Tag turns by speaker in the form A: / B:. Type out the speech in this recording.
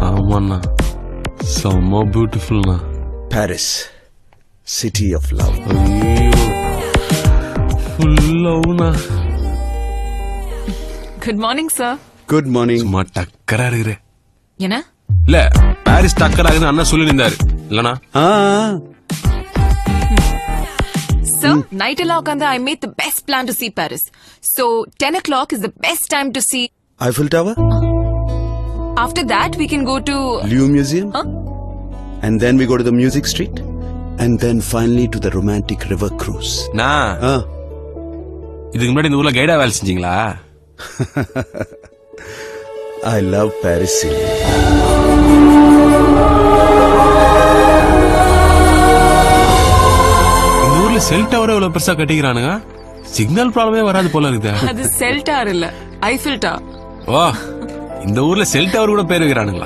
A: ஆமாண்ணா செம்ம பியூட்டிஃபுல்ண்ணா.
B: Paris, city of love.
A: ஐயோ ஃபுல் லவ்ண்ணா.
C: Good morning sir.
B: Good morning.
A: சும்மா டக்கரா இருக்கிற.
C: என்ன?
A: இல்ல பாரிஸ் டக்கரா இருக்குன்னு அண்ணா சொல்லி இருந்தாரு இல்லனா?
C: Sir, night எல்லாம் உட்கார்ந்து I made the best plan to see Paris. So 10 o'clock is the best time to see.
B: Eiffel Tower.
C: After that we can go to
B: Louvre Museum. And then we go to the Music Street. And then finally to the romantic river cruise.
A: இதுக்கு முன்னாடி இந்த ஊர்ல கைடா வேலை செஞ்சீங்களா?
B: I love Paris.
A: Sell tower எவ்வளவு பெருசா கட்டிக்கிறானுங்க, signal ப்ராப்ளமே வராது போல இருக்குது.
C: அது செல் டவர் இல்ல, ஐஃபில் டவர்.
A: ஓ, இந்த ஊர்ல செல் டவர் கூட பேர் வைக்கிறானுங்களா?